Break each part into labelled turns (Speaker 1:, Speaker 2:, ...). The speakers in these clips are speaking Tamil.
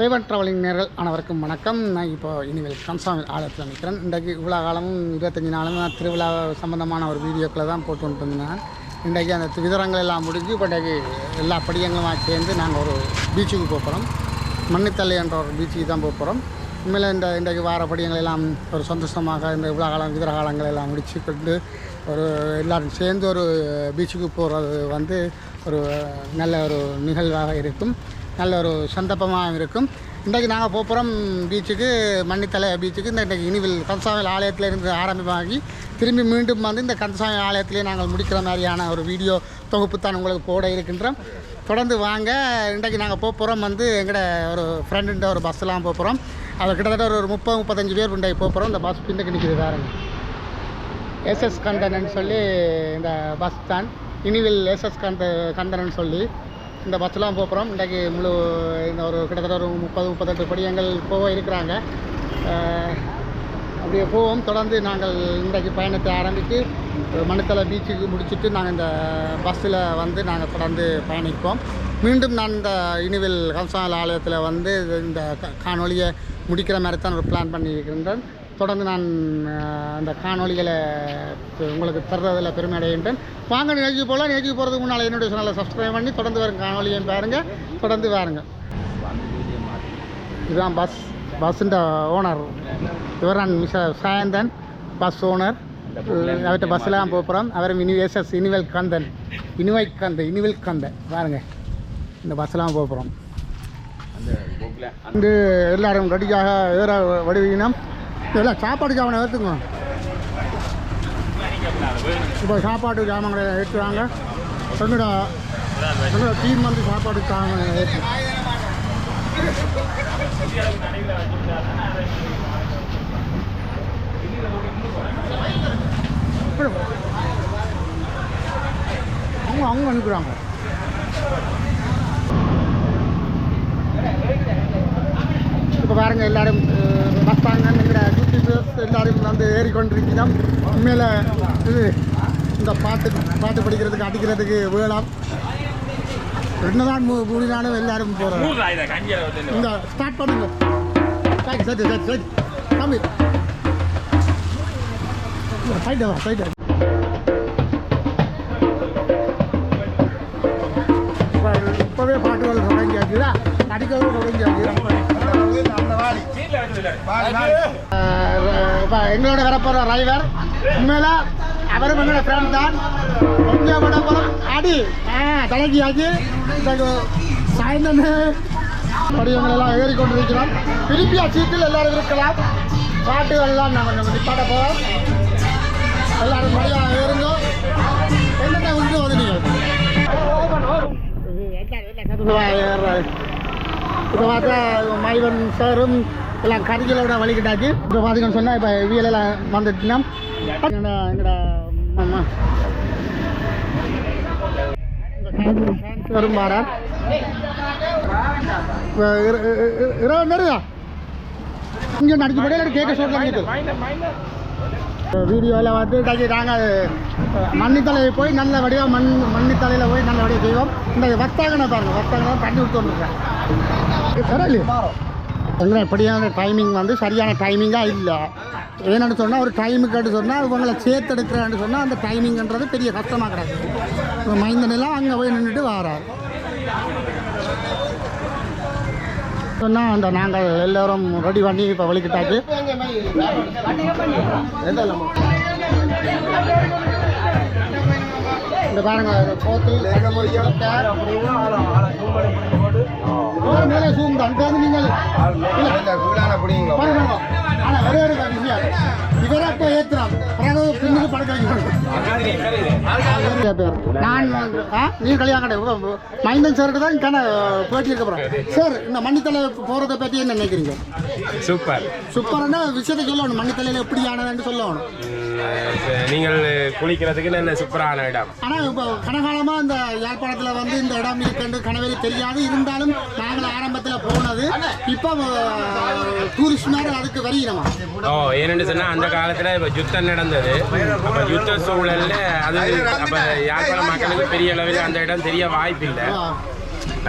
Speaker 1: ரேவன் ட்ராவலிங் நேர்கள் அனைவருக்கும் வணக்கம். நான் இப்போ இனிமேல் கம்சாமி ஆலயத்தில் நிற்கிறேன். இன்றைக்கு இவ்வளோ காலமும் 25 நாளும் திருவிழா சம்மந்தமான ஒரு வீடியோக்களை தான் போட்டு வந்துருந்தேன். இன்றைக்கு அந்த விதரங்கள் எல்லாம் முடிஞ்சு இன்றைக்கு எல்லா படியங்களும் சேர்ந்து நாங்கள் ஒரு பீச்சுக்கு போகிறோம். மண்ணித்தலை என்ற ஒரு பீச்சுக்கு தான் போகிறோம். உண்மையில் இன்றைக்கு வார படியங்கள் எல்லாம் ஒரு சந்தோஷமாக இந்த இவ்வளோ காலம் விதர காலங்கள் எல்லாம் முடிச்சு கொண்டு ஒரு எல்லோரும் சேர்ந்து ஒரு பீச்சுக்கு போகிறது வந்து ஒரு நல்ல ஒரு நிகழ்வாக இருக்கும், நல்ல ஒரு சந்தர்ப்பமாக இருக்கும். இன்றைக்கு நாங்கள் போகிறோம் பீச்சுக்கு, மண்ணித்தலை பீச்சுக்கு. இன்றைக்கு இனிவில் கந்தசாமி ஆலயத்தில் இருந்து ஆரம்பமாகி திரும்பி மீண்டும் வந்து இந்த கந்தசாமி ஆலயத்திலே நாங்கள் முடிக்கிற மாதிரியான ஒரு வீடியோ தொகுப்பு தான் உங்களுக்கு போட இருக்கின்றோம். தொடர்ந்து வாங்க. இன்றைக்கு நாங்கள் போகிறோம் வந்து எங்களோட ஒரு ஃப்ரெண்டுன்ற ஒரு பஸ்ஸெலாம் போகிறோம். அது கிட்டத்தட்ட ஒரு 30-35 பேர் இன்றைக்கு போகிறோம். இந்த பஸ் பின்னுக்கு நிற்கிது பாருங்க. எஸ்எஸ் கந்தனன்னு சொல்லி இந்த பஸ் தான், இனிவில் எஸ்எஸ் கந்தனன்னு சொல்லி இந்த பஸ்ஸெலாம் போகிறோம். இன்றைக்கு முழு இந்த ஒரு கிட்டத்தட்ட ஒரு 30-38 படியங்கள் போக இருக்கிறாங்க. அப்படியே போவோம். தொடர்ந்து நாங்கள் இன்றைக்கு பயணத்தை ஆரம்பித்து மண்ணித்தலை பீச்சுக்கு முடிச்சுட்டு நாங்கள் இந்த பஸ்ஸில் வந்து நாங்கள் தொடர்ந்து பயணிப்போம். மீண்டும் நான் இந்த இனிவில் கம்சாமி ஆலயத்தில் வந்து இந்த காணொலியை முடிக்கிற மாதிரி தான் ஒரு பிளான் பண்ணியிருக்கின்றேன். தொடர்ந்து நான் அந்த காணொலிகளை உங்களுக்கு தர்றதில் பெருமை அடைகின்றேன். வாங்க நிகழ்ச்சி போகலாம். நிகழ்ச்சி போகிறதுக்கு முன்னால் என்னுடைய சேனலை சப்ஸ்கிரைப் பண்ணி தொடர்ந்து வரும் காணொலியையும் பாருங்கள். தொடர்ந்து பாருங்கள். இதுதான் பஸ்ஸுன்ற ஓனர். இவர் நான் மிஸ்டர் சாயந்தன், பஸ் ஓனர். அவர்கிட்ட பஸ்ஸெலாம் போகிறோம். அவரும் எஸ்எஸ் இனிவில் கந்தன் பாருங்கள். இந்த பஸ்ஸெலாம் போகிறோம். வந்து எல்லோரும் ரெடியாக ஏற வடிவினம் எல்லாம் சாப்பாடு ஜாமான் ஏற்றுங்க. இப்போ சாப்பாட்டு ஜாமான்களை ஏற்றுவாங்க. எங்களோட டீம் வந்து சாப்பாடு ஜாமான் ஏற்று அவங்க அனுப்புகிறாங்க. இப்போ பாருங்கள், எல்லோரும் பஸ்தாங்க எங்களோட யூடியூபர்ஸ் எல்லோரும் வந்து ஏறிக்கொண்டிருக்கிறோம். உண்மையில் இது இந்த பாட்டு படிக்கிறதுக்கு அடிக்கிறதுக்கு வேளாம் என்னதான் மூடினாலும் எல்லோரும் போகிறோம். இந்த ஸ்டார்ட் பண்ணுங்க. சரி தம்பி சைடு இப்போவே பாட்டுகள் தொடங்கியாச்சுதா, அடிக்கவும் தொடங்கியாச்சு. எங்களோட வரப்போகிற டிரைவர் உண்மையில அவரும் எங்களோட ஃப்ரெண்ட் தான். கொஞ்சம் விட போகிறோம் அடி தொடங்கியாச்சு. சாயந்தரம் படியங்களெல்லாம் ஏறிக்கொண்டிருக்கிறோம். திருப்பியா சீட்டில் எல்லோரும் இருக்கலாம். பாட்டுகள்லாம் நாங்கள் நம்ம நிப்பாட்ட போகிறோம். எல்லோரும் படியாக ஏறுங்க. என்னென்ன உண்டு வந்து நீங்கள் இப்போ பார்த்தா மைவன் சாரும் எல்லாம் கறிகளோட வலிக்கிட்டாச்சு. இப்போ பார்த்தீங்கன்னு சொன்னால் இப்போ வியலெல்லாம் வந்துட்டுனா எங்களோட வரும் பாடா இருபது நேரா இங்கே நடிச்சு போட கேட்க சொல்லுங்க. வீடியோவில் வந்து நாங்கள் மண்ணித்தலையை போய் நல்ல வடிவாக மண்ணித்தலையில் போய் நல்ல வடிவாக செய்வோம். இந்த வர்த்தாகனை பாருங்கள், வர்த்தாகனை தண்ணி விட்டு வந்துருக்கேன். எங்களை எப்படியான டைமிங் வந்து சரியான டைமிங்காக இல்லை. ஏன்னு சொன்னால் ஒரு டைமுக்கு சொன்னால் இவங்களை சேர்த்தெடுக்கிறேன்னு சொன்னால் அந்த டைமிங்ன்றது பெரிய கஷ்டமாக கிடக்கு. இப்போ மைந்தனெல்லாம் அங்கே போய் நின்றுட்டு வாரார் சொன்னால் அந்த நாங்கள் எல்லோரும் ரெடி பண்ணி இப்போ வலிக்கிட்டாச்சு. இந்த பாருங்க போத்தில் மேலே சூம் தான் நீங்கள் ஆனால் ஒரே ஒரு விஷயம், இவரை இப்போ ஏற்றுறான் பிறகு பின்னுக்கு படுக்க நான் நீ கல்யாணம் மைந்தன் சார்கிட்ட தான் தானே பேட்டி இருக்க போகிறோம். சார், இந்த மண்ணித்தலை போகிறத பற்றி என்ன நினைக்கிறீங்க? சூப்பர்னா விஷயத்தை சொல்லணும். மண்ணித்தலையில் எப்படி ஆனதுன்னு சொல்லணும்.
Speaker 2: நீங்கள் குளிக்கிறதுக்கு நல்ல சூப்பரான இடம்.
Speaker 1: ஆனால் இப்போ கனகாலமாக இந்த யாழ்ப்பாணத்தில் வந்து இந்த இடம் இருக்குன்னு கனவே தெரியாது. இருந்தாலும் நாங்கள் ஆரம்பத்தில் போனது. இப்போ டூரிஸ்ட் மாதிரி அதுக்கு வருகிறோமா?
Speaker 2: ஏன்னு சொன்னால் அந்த காலத்தில் இப்போ யுத்தம் நடந்தது. அப்போ யுத்த சூழலில் அது அப்போ யாழ்ப்பாணம் மக்களுக்கு பெரிய அளவில் அந்த இடம் தெரிய வாய்ப்பு இல்லை.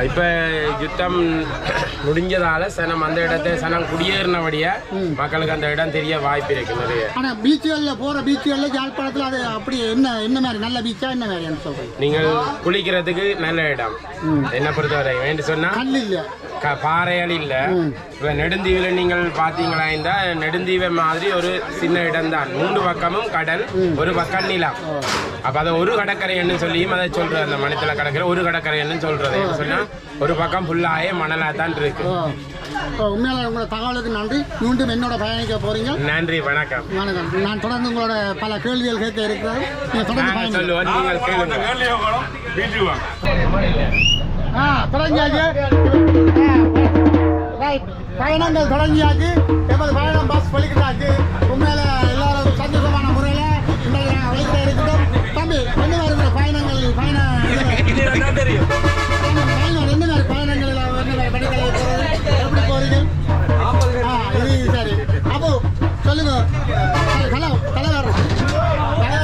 Speaker 2: இப்போ யுத்தம் முடிஞ்சதால சனம் அந்த இடத்தை சனம் குடியேறினபடியா மக்களுக்கு அந்த இடம் தெரிய வாய்ப்பு இருக்கு நிறைய.
Speaker 1: ஆனால் பீச்சுகளில் போகிற பீச்சுகளில் யாழ்ப்பாணத்தில் அது அப்படி என்ன மாதிரி நல்ல பீச்சா என்ன மாதிரி சொல்கிறேன்?
Speaker 2: நீங்கள் குளிக்கிறதுக்கு நல்ல இடம் என்ன பொறுத்தவரை வேண்டு சொன்னால்
Speaker 1: கல் இல்லை,
Speaker 2: பாறைகள் இல்லை. இப்போ நெடுந்தீவில் நீங்கள் பார்த்தீங்களா இருந்தால் நெடுந்தீவை மாதிரி ஒரு சின்ன இடம் தான். 3 பக்கமும் கடல், ஒரு பக்கம் நிலம். அப்போ அதை ஒரு கடற்கரைன்னு சொல்லியும் அதை சொல்கிறது. அந்த மணித்தில் கடற்கரை ஒரு கடற்கரைன்னு சொல்கிறது சொன்னால் ஒரு பக்கம் ஃபுல்லாகவே மணலாக தான் இருக்கு.
Speaker 1: உண்மையால உங்களோட தகவலுக்கு நன்றி. மீண்டும் என்னோட பயணிக்க போறீங்க. நன்றி,
Speaker 2: வணக்கம்.
Speaker 1: வணக்கம். நான் தொடர்ந்து உங்களோட பல கேள்விகள் கேட்க இருக்கிறது. நீங்கள் தொடர்ந்து
Speaker 2: சொல்லுவோம், நீங்கள் கேளுங்க.
Speaker 1: தொடங்கியாச்சு. பயணங்கள் தொடங்கியாச்சு. எமது பயணம் பஸ் வலிக்கிட்டாச்சு. உண்மையில எல்லாரும் சந்தோஷமான முறையில் இன்றைக்கு நான் வலிக்கிட்ட இருக்கிறோம். தம்பி, என்ன மாதிரி பயணங்கள் என்ன மாதிரி பயணங்களில் என்ன மெடிக்கல் எப்படி போறீங்க? இது சரி. அப்போ சொல்லுங்க, தலைவர்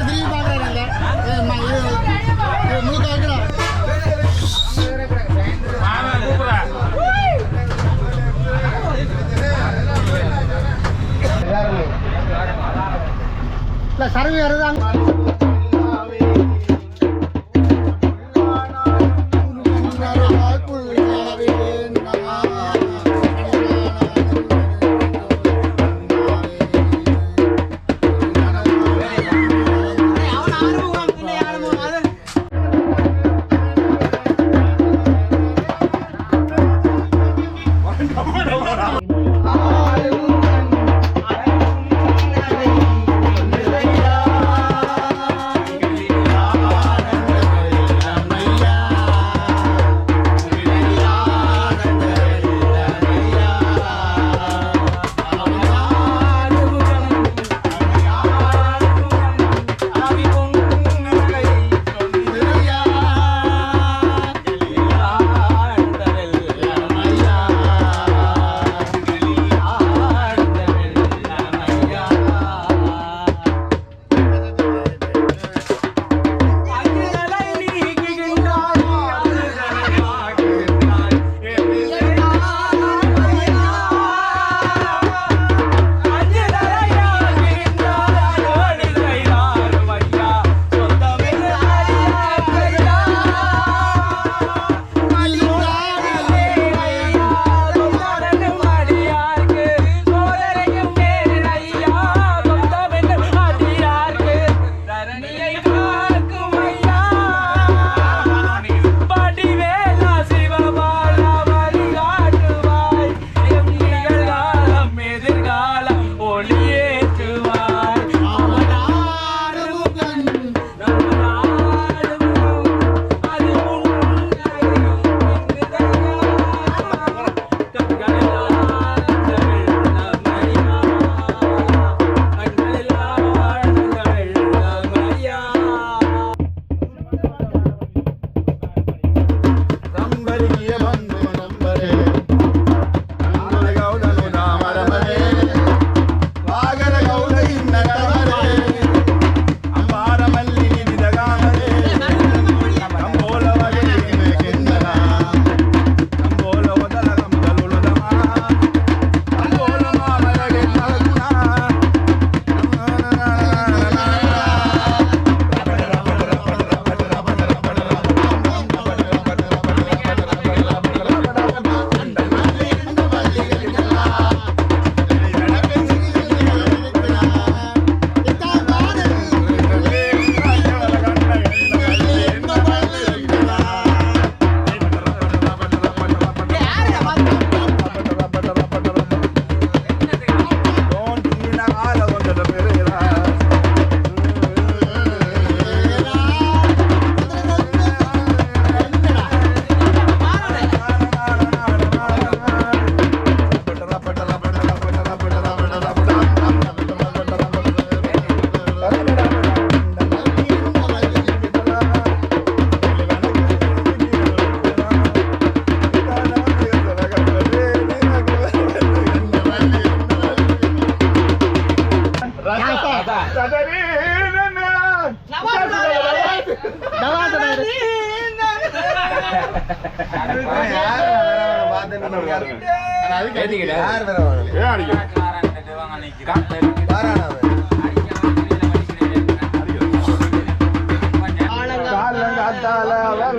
Speaker 1: திரும்பி பார்க்குறாங்க. இது முழுக்க வைக்கிறோம். இல்லை சர்வே வருதாங்க.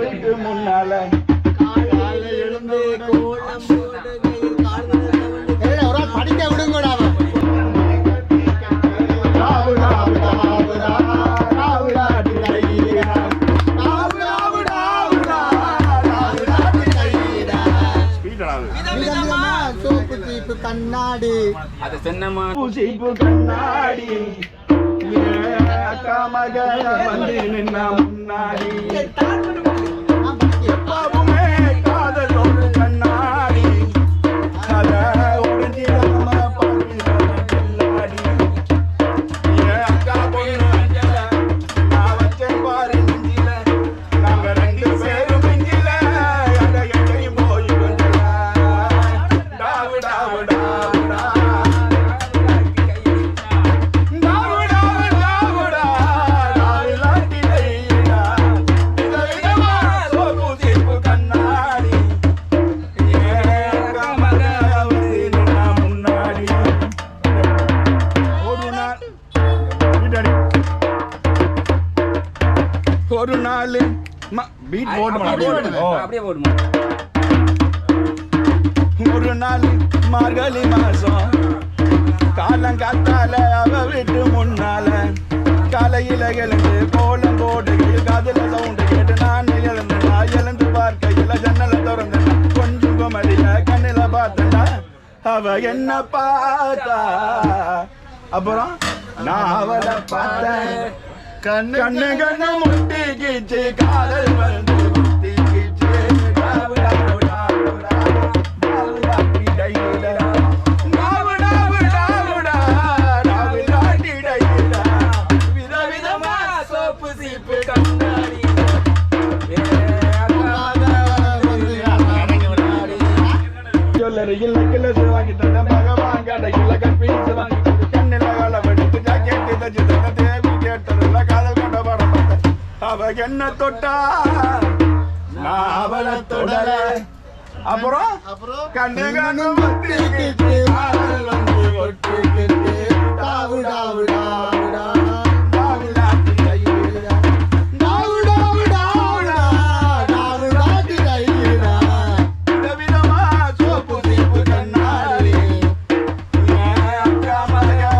Speaker 3: வீட்டு முன்னால
Speaker 1: படிக்க விடுங்கடா கண்ணாடி
Speaker 3: அது சின்னமா பூசிப்பு கண்ணாடி மக வந்து நின்ன முன்னாடி எப்பவுமே காதல் ஒரு கண்ணாடி அத உடஞ்சிடாம பாடி அக்கா பொண்ணு அஞ்சல நான் வச்சேன் பாரு நெஞ்சில நாங்க ரெண்டு பேரும் நெஞ்சில அதை எங்கேயும் போய் கொஞ்சல டாவு டாவு டாவுடா ஒரு நாள் பீட் போடுமா ஒரு நாள் மார்கழி மாசம் காலங்காத்தால அவ வீட்டு முன்னால காலையில எழுந்து கோலம் போடுகையில் காதுல சவுண்டு கேட்டு நான் எழுந்து பார்க்கையில ஜன்னல திறந்த கொஞ்சம் குமரில கண்ணில பார்த்தா அவ என்ன பார்த்தா அப்புறம் நான் அவளை பார்த்தேன் கண்ணு கண்ணு முட்டிக்கிச்சு காதல் வந்து முட்டிக்கிச்சு விதவிதமா சோப்பு சீப்பு கண்ணாடி சொல்லறையில் நெக்லஸ் வாங்கி தந்த பகவான் கடையில் கற்பீஸ் வாங்கி கண்ணில காலவெடுத்து ஜாக்கெட்டு தச்சு தந்த தேவி கேட்டதில்ல காதல் கொண்ட படம் பார்த்த அவ என்ன தொட்டா நான் அவளை தொடல அப்புறம் கண்ணு கண்ணு ஒட்டிக்கிட்டு காதல் வந்து ஒட்டிக்கிட்டு டாவு டாவு டாவுடா டாவுடாட்டி கையிடா டாவு டாவு டாவுடா டாவுடாட்டி கையிடா விதவிதமா சோப்பு சீப்பு கண்ணாடி அக்கா மலையா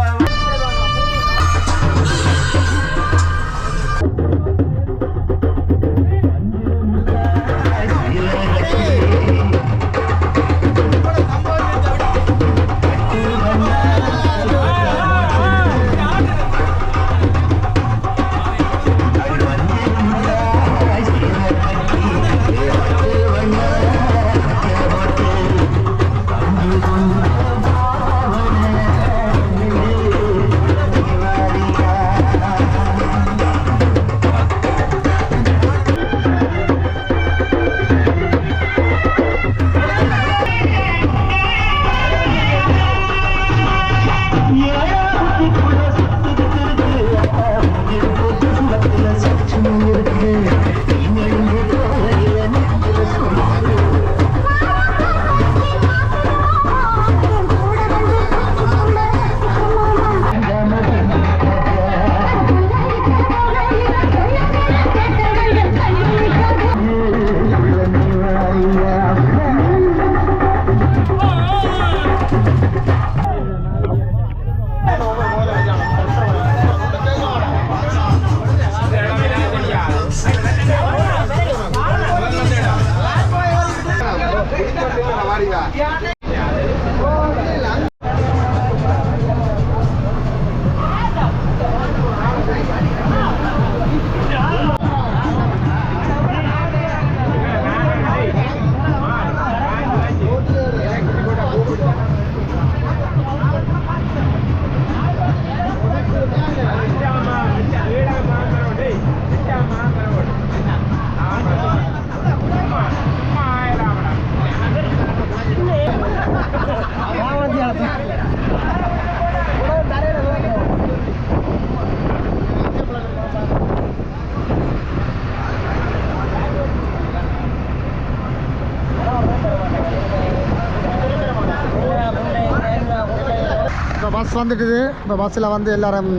Speaker 1: பஸ் வந்துட்டுது. இப்போ பஸ்ஸில் வந்து எல்லோரும்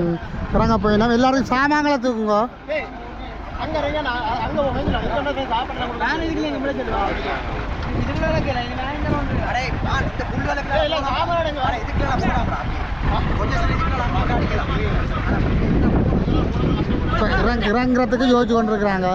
Speaker 1: இறங்க போயினோம். எல்லோரும் சாமான்களை தூக்குங்க. இறங்குறதுக்கு யோசிச்சு கொண்டிருக்கிறாங்க.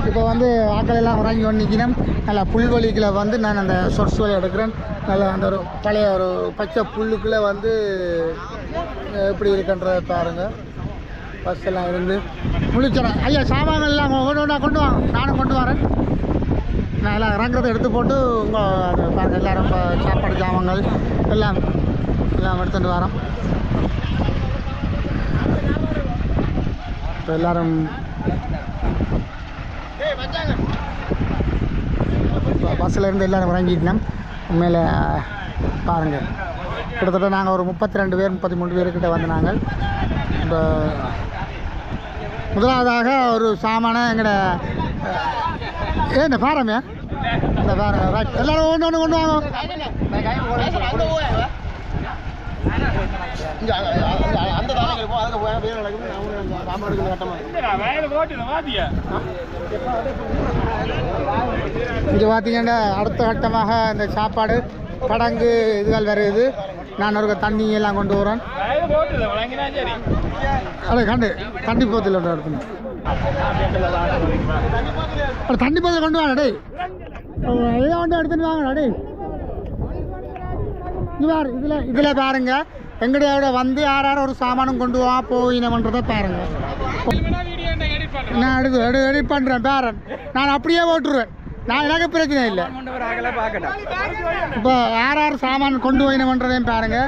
Speaker 1: இப்போ வந்து ஆக்கள் எல்லாம் இறங்கி கொண்டு நிற்கணும். நல்லா புல்வெளிக்குள்ள வந்து நான் அந்த சொர்ஸ் வலி எடுக்கிறேன். நல்லா அந்த ஒரு பழைய ஒரு பச்சை புல்லுக்குள்ளே வந்து எப்படி இருக்குன்றதை பாருங்க. பஸ் எல்லாம் இருந்து முழிச்சிடறேன். ஐயா சாமான்கள் எல்லாம் கொண்டு வாங்க, நானும் கொண்டு வரேன். நான் எல்லாம் இறங்குறதை எடுத்து போட்டு உங்கள் பாருங்கள் எல்லோரும் இப்போ சாப்பாடு ஜாமான்கள் எல்லாம் எடுத்துகிட்டு வரோம். இப்போ எல்லோரும் பஸ்ஸில் இருந்து எல்லோரும் இறங்கிட்டோம். உண்மையில் பாருங்கள் கிட்டத்தட்ட நாங்கள் ஒரு 32 பேர் 33 பேர்கிட்ட வந்து நாங்கள் இப்போ முதலாவதாக ஒரு சாமானை எங்கட இந்த பாரமே இந்த பாருங்க ரைட் எல்லோரும் ஒன்று கொண்டு வாங்க. இங்கே பார்த்தீங்கன்னா அடுத்த கட்டமாக இந்த சாப்பாடு படங்கு இதுகள் வருது. நான் ஒரு தண்ணி எல்லாம் கொண்டு வரேன். அடே கண்டு தண்ணி போத்தில் எடுத்துன்னு தண்ணி போத்தில் கொண்டு வாங்க. டே இதை கொண்டு எடுத்துன்னு வாங்க. டே இதில் பாருங்க எங்கடையோட வந்து யாரும் ஒரு சாமானும் கொண்டு வா போயினன்றதை பாருங்க. நான் எடிட் பண்ணுறேன் பேரன். நான் அப்படியே ஓட்டுருவேன். நான் எனக்கு பிரச்சனை இல்லை. இப்போ யார் சாமான் கொண்டு போயினன்றதையும் பாருங்க.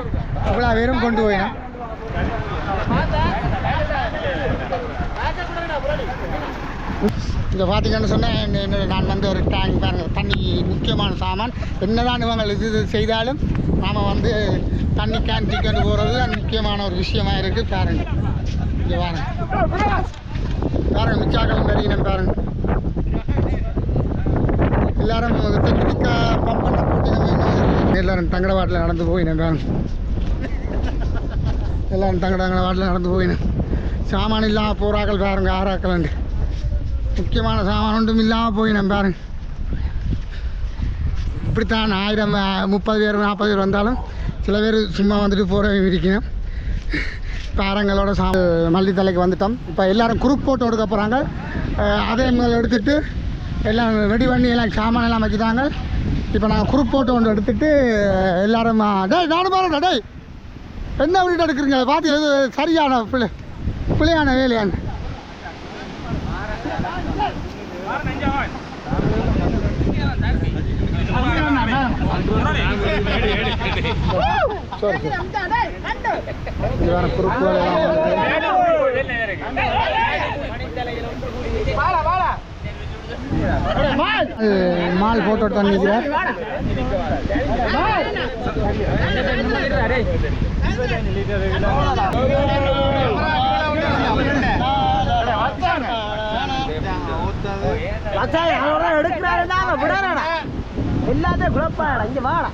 Speaker 1: இவ்வளோ பேரும் கொண்டு போயினேன். இங்கே பார்த்தீங்கன்னு சொன்னால் நான் வந்து ஒரு டேங்க் பாருங்கள். தண்ணி முக்கியமான சாமான். என்னதான் இவங்க இது செய்தாலும் நாம் வந்து தண்ணி கேன் டிக்கெட்டு போகிறது அது முக்கியமான ஒரு விஷயமா இருக்குது. பாருங்கள் இங்கே பாருங்கள் மிச்சாக்களும் பெரியணும் பாருங்கள். எல்லோரும் தெற்கா பம்ப் பண்ண போட்டு எல்லோரும் தங்கட வாட்டில் நடந்து போயினேன் பாருங்க. எல்லோரும் தங்கட வாட்டில் நடந்து போயினேன். சாமான் இல்லாமல் போகிறாக்கள் பாருங்க. ஆறாக்கள் முக்கியமான சாமான் ஒன்றும் இல்லாமல் போயினேன் பாருங்க. இப்படித்தான் 1000 30 பேர் 40 பேர் வந்தாலும் சில பேர் சும்மா வந்துட்டு போகிற இருக்கணும். பாரங்களோட மல்லித்தலைக்கு வந்துட்டோம். இப்போ எல்லோரும் குரூப் போட்டு எடுக்க போகிறாங்க. அதே முதல்ல எடுத்துகிட்டு எல்லாம் ரெடி பண்ணி எல்லாம் சாமான் எல்லாம் வச்சுட்டாங்க. இப்போ நாங்கள் குரூப் போட்டு ஒன்று எடுத்துகிட்டு எல்லோரும் டேய் நானும் பாருங்க. டேய் என்ன பண்ணிட்டு எடுக்கிறீங்க? பார்த்து எது சரியான பிள்ளையான வேலையான்னு குரூப் மால் போட்டோ தண்ணிக்கிறார்.
Speaker 4: எல்லாத்தையும் குழப்பாடா இங்க வாடா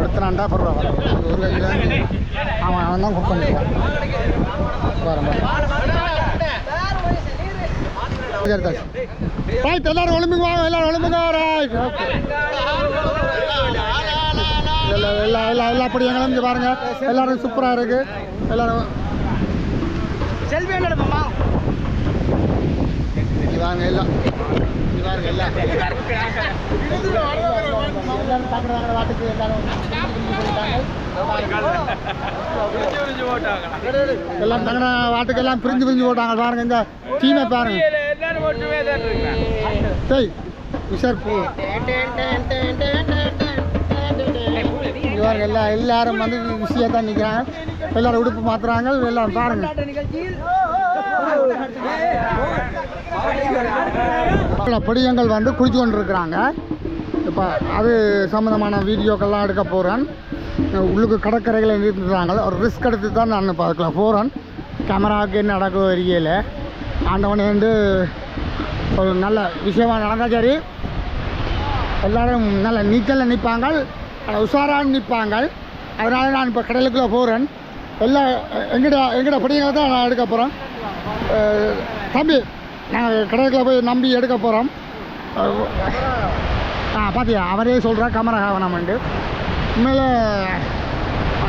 Speaker 1: எடுத்துனான்டா பரவாயில்ல. ஒரு கையில் அவன் தான் குக் பண்ணிடுவான். ரைட் எல்லாரும் ஒழுங்குங்க வாங்க. எல்லாரும் ஒழுங்குங்க. Right okay. எல்லா படியங்களும் இங்கே பாருங்க. எல்லாரும் சூப்பராக இருக்கு. எல்லாரும்
Speaker 4: செல்வி என்னடா
Speaker 1: வாங்க. எல்லாம் பாருங்க. எல்லாம் வாட்டுக்கு எல்லாம் தங்கன வாட்டுக்கு எல்லாம் பிரிஞ்சு போட்டாங்க பாருங்க. இந்த டீமை பாருங்க. பாருங்க எல்லாரும் வந்து விஷயம் தான் நிற்கிறாங்க. எல்லாரும் உடுப்பு மாத்துறாங்க. எல்லாரும் பாருங்க. பொடியங்கள் வந்து குளிச்சு கொண்டு இருக்கிறாங்க. இப்போ அது சம்மந்தமான வீடியோக்கெல்லாம் எடுக்க போகிறேன். உள்ளுக்கு கடற்கரைகளை நிறுத்துறாங்க. ஒரு ரிஸ்க் எடுத்து தான் நான் இப்போ அதுக்குள்ள போகிறேன். கேமராவுக்கு என்ன நடக்க வரையில் ஆண்டவனே வந்து ஒரு நல்ல விஷயமாக நடந்தால் சரி. எல்லோரும் நல்ல நீச்சலில் நிற்பாங்க, உஷாராக நிற்பாங்க. அதனால் நான் இப்போ கடலுக்குள்ளே போகிறேன். எல்லாம் எங்கட படிங்களை தான் நான் எடுக்க போகிறேன். தம்பி நாங்கள் கடலுக்குள்ளே போய் நம்பி எடுக்க போகிறோம். பார்த்தியா அவரே சொல்கிறா கேமரா வேணாமண்டு. உண்மையில்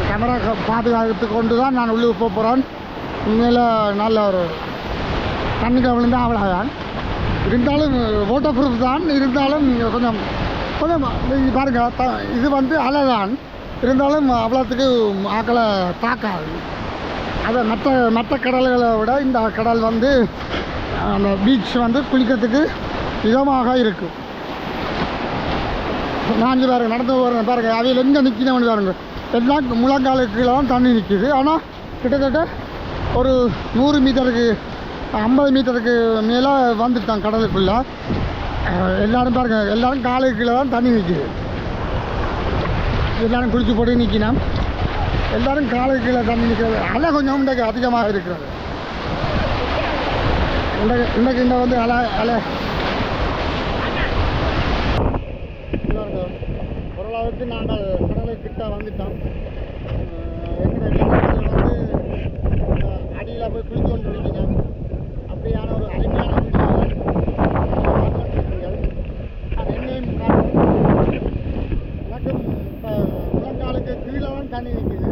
Speaker 1: கேமரா பாதுகாத்து கொண்டு தான் நான் உள்ளே போக போகிறேன். உண்மையில் நல்ல ஒரு தண்ணிக்கு விழுந்தால் அவ்வளோதான். இருந்தாலும் வாட்டர் ப்ரூஃப் தான். இருந்தாலும் கொஞ்சம் கொஞ்சம் பாருங்கள், இது வந்து அலை தான். இருந்தாலும் அவ்வளோத்துக்கு ஆக்களை தாக்காது. அதை மற்ற கடல்களை விட இந்த கடல் வந்து அந்த பீச் வந்து குளிக்கிறதுக்கு இதமாக இருக்கும். நான் பாருங்க நடந்து போகிறேன் பாருங்கள். அவையில் எங்கே நிற்கணும்னு பாருங்க. எல்லாம் முழங்காலுக்கு கீழே தான் தண்ணி நிற்கிது. ஆனால் கிட்டத்தட்ட ஒரு 100 மீட்டருக்கு 50 மீட்டருக்கு மேலே வந்துட்டான் கடலுக்குள்ளே. எல்லோரும் பாருங்கள், எல்லோரும் காலுக்கு கீழே தான் தண்ணி நிற்கிது. எல்லோரும் குளிச்சு போட்டு நிற்கணும். எல்லோரும் காலுக்கு கீழே தண்ணி நிற்கிறது. அலை கொஞ்சம் இன்றைக்கு அதிகமாக இருக்கிறது. இன்றைக்கு இந்த வந்து அலை ஓரளவுக்கு நாங்கள் கடலை கிட்ட வந்துட்டோம். எங்கள் வந்து அடியில் போய் குளிச்சு கொண்டு இருக்கீங்க. அப்படியான ஒரு அருமையான என்னையும் எனக்கும் இப்போ முழங்காலுக்கு கீழே தான் தண்ணி நிற்கிது.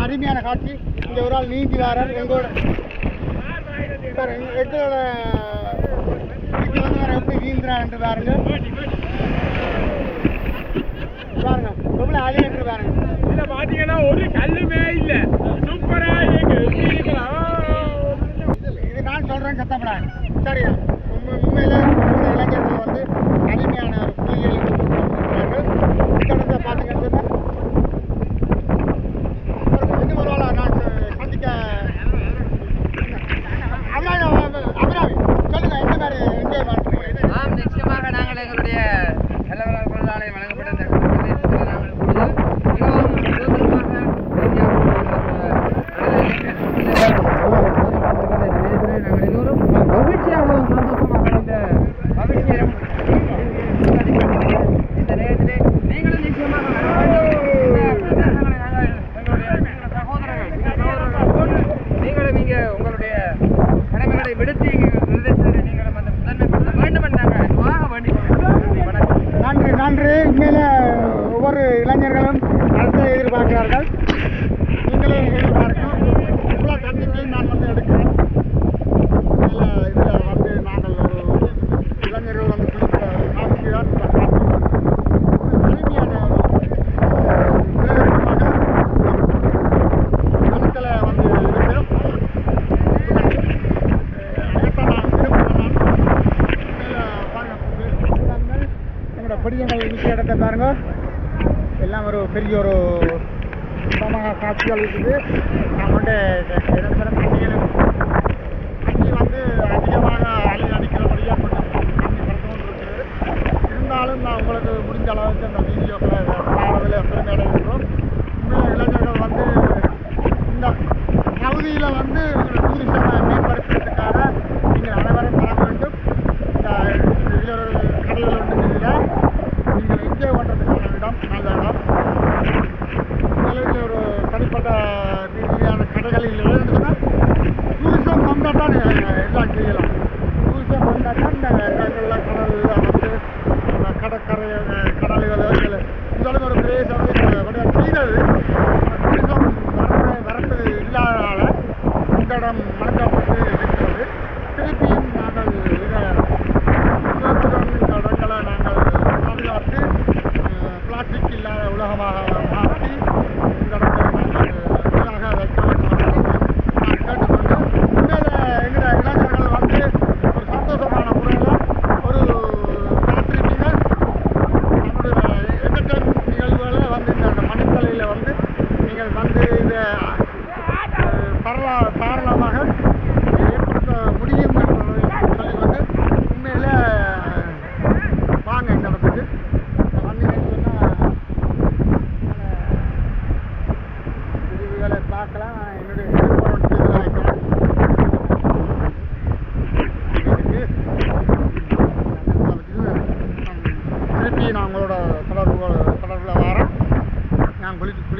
Speaker 1: அருமையான காட்சி. இந்த ஒரு ஆள் நீந்தி வாரார் எங்களோட எங்களோட வந்து எப்படி நீந்துறான் என்று பாருங்க. பாருங்க எவ்வளோ அழி என்று பாருங்க. இதில் பார்த்தீங்கன்னா ஒரு கல்லுமே இல்லை. சூப்பராக இது நான் சொல்கிறேன் சத்தப்படாது. சரியா உண்மையில் இளைஞர்கள் வந்து அருமையான ஒரு புள்ளிகள் இந்த இடத்த பார்த்தீங்கன்னு சொன்னால் இன்னும் ஒரு வேளை நான் சந்திக்க அபிராமி சொல்லுங்கள் எந்த மாதிரி என்ஜாய் பண்ணுறீங்க?
Speaker 5: நிச்சயமாக நாங்கள் எங்களுடைய செலவளர் பொருளாலை வழங்கப்பட்ட இந்த பிரதேசத்தில் நாங்கள் மிகவும் சுதந்திரமாக நாங்கள் எல்லோரும் மகிழ்ச்சியாகவும் சந்தோஷமாக இந்த மகிழ்ச்சியும் இந்த நேரத்திலே நீங்களும் நிச்சயமாக வர வேண்டும். இந்த பிரதேசங்களை நாங்கள் எங்களுடைய சகோதரர்களோடு நீங்களும் இங்கே உங்களுடைய கடமைகளை விடுத்து பிரதேசத்தை நீங்களும் அந்த முதன்மைப்படுத்த வேண்டும் என்று நாங்கள் வாக வேண்டிக் கொள்கிறோம்.
Speaker 1: நன்றி நன்றி. உண்மையில ஒவ்வொரு இளைஞர்களும் அடுத்த எதிர்பார்க்கிறார்கள். நீங்களே எதிர்பார்க்கணும். இவ்வளோ தண்ணிகளையும் நான் வந்து எடுக்கிறேன். இதில் வந்து நாங்கள் ஒரு இளைஞர்கள் வந்து குளிக்கிற காட்சி தான் அருமையான கருத்தில் வந்து இருக்கிறோம். என்னோட படியங்கள் ஈஸியாக இடத்த பாருங்க. எல்லாம் ஒரு பெரிய ஒரு சுத்தமாக காட்சிகள் இருக்குது. நான் வந்து நிரந்தர தண்ணிகளும் தண்ணி வந்து அதிகமாக அலை அடிக்கிறபடியாக கொஞ்சம் தண்ணி படுத்து இருக்குது. இருந்தாலும் நான் உங்களுக்கு முடிஞ்ச அளவுக்கு அந்த வீடியோக்களை பாடத்தில் பெருமையாக இருக்கிறோம். உண்மையில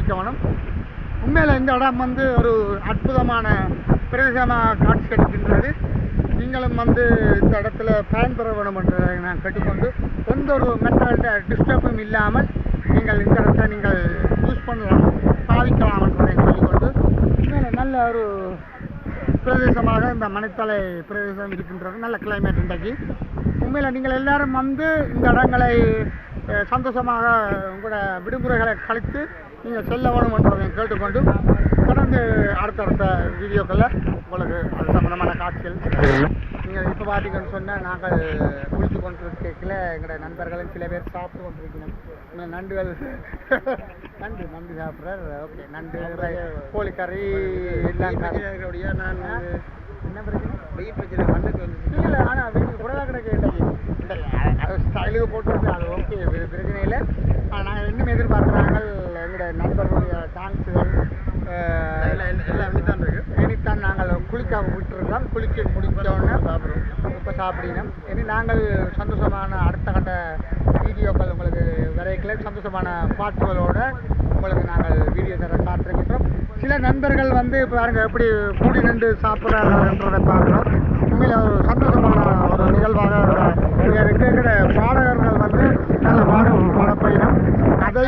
Speaker 1: பாவிக்கணும். உண்மையில் இந்த இடம் வந்து ஒரு அற்புதமான பிரதேசமாக காட்சி அளிக்கின்றது. நீங்களும் வந்து இந்த இடத்துல பயன்பெற வேணும் என்று நான் கேட்டுக்கொண்டு, எந்த ஒரு மெத்தட டிஸ்டர்பும் இல்லாமல் நீங்கள் இந்த இடத்தை நீங்கள் யூஸ் பண்ணலாம், பாவிக்கலாம் என்பதை சொல்லிக்கொண்டு, உண்மையில் நல்ல ஒரு பிரதேசமாக இந்த மணித்தலை பிரதேசம் இருக்கின்றது. நல்ல கிளைமேட் இன்றைக்கு. உண்மையில் நீங்கள் எல்லாரும் வந்து இந்த இடங்களை சந்தோஷமாக உங்களோட விடுமுறைகளை கழித்து நீங்கள் செல்ல வேணும் என்பதை கேட்டுக்கொண்டு, தொடர்ந்து அடுத்தடுத்த வீடியோக்களில் உங்களுக்கு அது சம்பந்தமான காட்சிகள் நீங்கள் இப்போ பார்த்தீங்கன்னு சொன்னால், நாங்கள் குளித்து கொண்டிருக்கல எங்களோட நண்பர்களும் சில பேர் சாப்பிட்டு கொண்டிருக்கணும். நண்டுகள் நண்டு சாப்பிட்றார். ஓகே, நண்டு கோழிக்கறி எல்லாம். நான் என்ன பிரச்சனை வெயில் பிரச்சனை மண்ணுக்கு வந்து இல்லை, ஆனால் வெயில் கூட கிடைக்க ஸ்டைலுக்கு போட்டு அது ஓகே, பிரச்சனை இல்லை. நாங்கள் இன்னும் எதிர்பார்க்குறாங்க எங்களோட நண்பர்களுடைய டான்ஸுகள் எல்லாம் இனித்தான் நாங்கள் குளிக்க விட்டுருக்கோம். குளிக்க முடித்தோடனே சாப்பிடுவோம். இப்போ சாப்பிடணும். இனி நாங்கள் சந்தோஷமான அடுத்த கட்ட வீடியோக்கள் உங்களுக்கு விரைக்கல சந்தோஷமான பாட்டுகளோடு உங்களுக்கு நாங்கள் வீடியோ தர காத்திருக்கின்றோம். சில நண்பர்கள் வந்து இப்போ பாருங்க எப்படி கூடி நின்று சாப்பிட்றாங்கன்றதை பார்க்குறோம். உண்மையில் ஒரு சந்தோஷமான ஒரு நிகழ்வாக இருக்கிற பாடகர்கள் வந்து நல்ல பாடப்பயிலும் அதை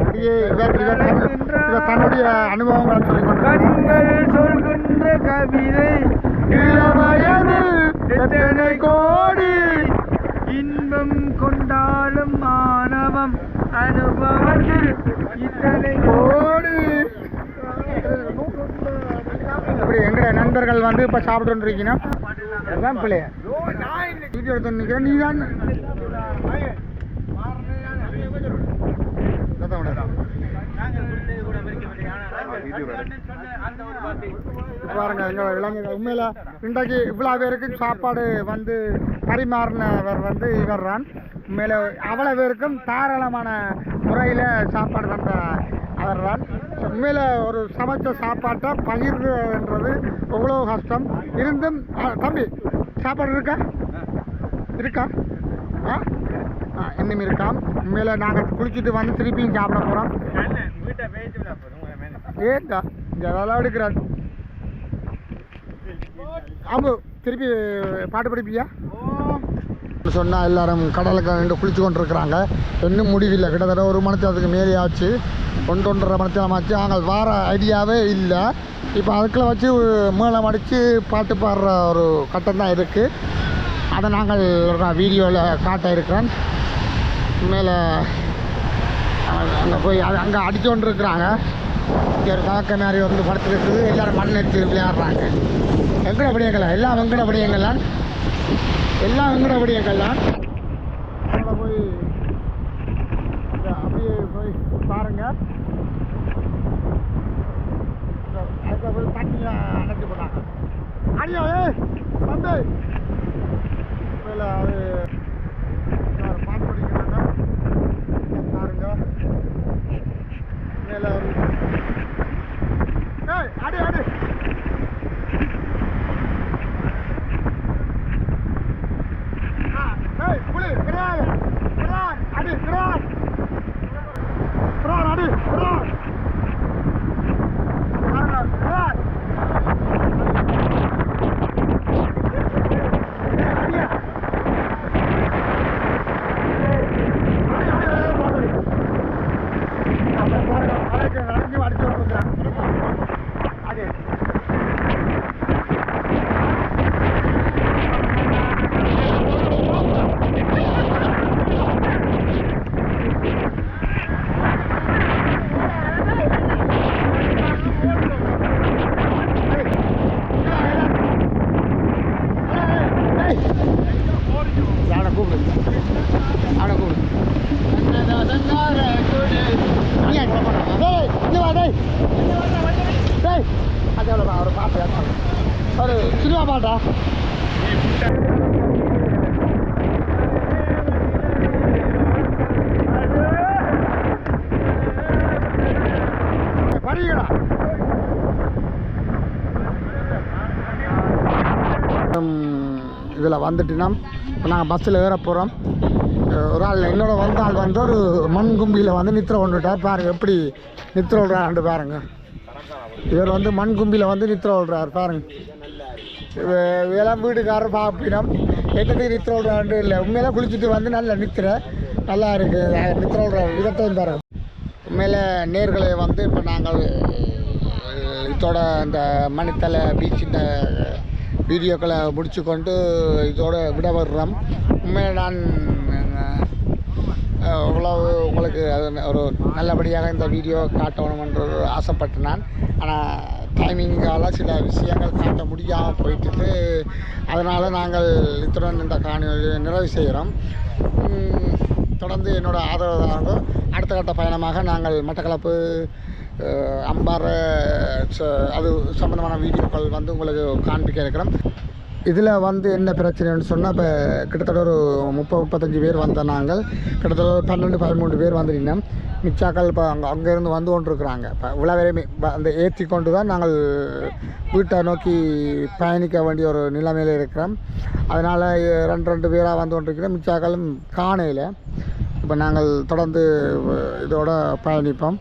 Speaker 1: அப்படியே தன்னுடைய அனுபவங்களை சொல்கின்ற கவிதை எத்தனை கோடி இன்பம் கொண்டாலும் மாணவம் அனுபவத்தில் இத்தனை கோடி. அப்படி எங்கட நண்பர்கள் வந்து இப்போ சாப்பிட்டு இருக்கீங்கன்னா அதுதான் பிள்ளைய வீடியோ எடுத்து நிற்கிறேன். நீ தான் பாருங்க எங்கள் இளைஞர்கள் உண்மையில் இன்றைக்கு இவ்வளோ பேருக்கு சாப்பாடு வந்து பரிமாறினவர் வந்து இவர் தான். உண்மையில் அவ்வளோ பேருக்கும் தாராளமான முறையில் சாப்பாடு தந்த அவர் தான். உண்மையில் ஒரு சமைச்ச சாப்பாட்டை பகிர்றதுன்றது எவ்வளோ கஷ்டம் இருந்தும். தம்பி சாப்பாடு இருக்கா இன்னும் இருக்காம். உண்மையில் நாங்கள் குளிச்சுட்டு வந்து திருப்பியும் சாப்பிட போகிறோம். ஏண்டா இங்கே அதெல்லாம் எடுக்கிறார். ஆமாம், திருப்பி பாட்டு படிப்பியா சொன்னால் எல்லாரும் கடலுக்கு ரெண்டு குளிச்சு கொண்டு இருக்கிறாங்க. இன்னும் முடிவில்லை. கிட்டத்தட்ட ஒரு மணித்தேரத்துக்கு மேலே ஆச்சு, 1.5 மணித்தேரம் ஆச்சு. நாங்கள் வார ஐடியாவே இல்லை. இப்போ அதுக்குள்ள வச்சு மேளம் அடித்து பாட்டு பாடுற ஒரு கட்டம் தான் இருக்குது. அதை நாங்கள் வீடியோவில் காட்ட இருக்கிறேன். மேலே அங்கே போய் அங்கே அடித்து கொண்டு இருக்கிறாங்க. இங்கே ஒரு காக்க மாதிரி வந்து படுத்துருக்குது. எல்லோரும் மண் எடுத்து விளையாடுறாங்க. வெங்கட படியங்கள்லாம் எல்லாம் வெங்கட படியங்கள்லாம் எல்லாம் வெங்கட படியங்கள்லாம் அதில் போய் அப்படியே போய் பாருங்கள். அதுக்கு போய் தண்ணியில் அடைச்சி போட்டாங்க. அடியா வந்து மேலே அது பாட்டு படிக்கிறாங்க பாருங்க. மேலே அடி அடி புளி கிடையாது. அடி கிடையாது. அடி ஒரு பாட்டு ஒரு சினிமா பாட்டா படிக்கடா வந்துட்டினோம். இப்போ நாங்கள் பஸ்ஸில் ஏற போகிறோம். ஒரு ஆள் என்னோட வந்த ஆள் வந்து ஒரு மண் கும்பியில் வந்து நித்திர கொண்டுட்டார். பாருங்கள் எப்படி நித்திர விடுறாரு பாருங்க. இவர் வந்து மண் கும்பியில் வந்து நித்திர விடுறாரு பாருங்க. இதெல்லாம் வீட்டுக்காரர் பார்ப்பினோம் எட்டத்துக்கு நித்திர விடுறாரு இல்லை, உண்மையில குளிச்சுட்டு வந்து நல்ல நித்திர நல்லா இருக்குது. நித்திர விடுற விதத்தையும் பாருங்க. உண்மையில நேர்களை வந்து இப்போ நாங்கள் இதோட இந்த மணித்தலை பீச்சின் வீடியோக்களை முடிச்சு கொண்டு இதோட விட வர்றோம். உண்மையில நான் இவ்வளவு உங்களுக்கு ஒரு நல்லபடியாக இந்த வீடியோ காட்டணுமென்று ஆசைப்பட்டு நான், ஆனால் டைமிங்கால் சில விஷயங்கள் காட்ட முடியாமல் போயிட்டு, அதனால் நாங்கள் இத்துடன் இந்த காணொலியை நிறைவு செய்கிறோம். தொடர்ந்து என்னோட ஆதரவு அடுத்த கட்ட பயணமாக நாங்கள் மட்டக்களப்பு அம்பாறை அது சம்மந்தமான வீடியோக்கள் வந்து உங்களுக்கு காண்பிக்க இருக்கிறோம். இதில் வந்து என்ன பிரச்சனைன்னு சொன்னால், இப்போ கிட்டத்தட்ட ஒரு 30-35 பேர் வந்த நாங்கள் கிட்டத்தட்ட ஒரு 12-13 பேர் வந்துருந்தோம். மிச்சாக்கள் இப்போ அங்கேருந்து வந்து கொண்டு இருக்கிறாங்க. இப்போ இவ்வளோ வரையுமே அந்த ஏற்றி கொண்டு தான் நாங்கள் வீட்டை நோக்கி பயணிக்க வேண்டிய ஒரு நிலைமையில் இருக்கிறோம். அதனால் 2 பேராக வந்து கொண்டிருக்கிறோம். மிச்சாக்களும் காணையில். இப்போ நாங்கள் தொடர்ந்து இதோட பயணிப்போம்.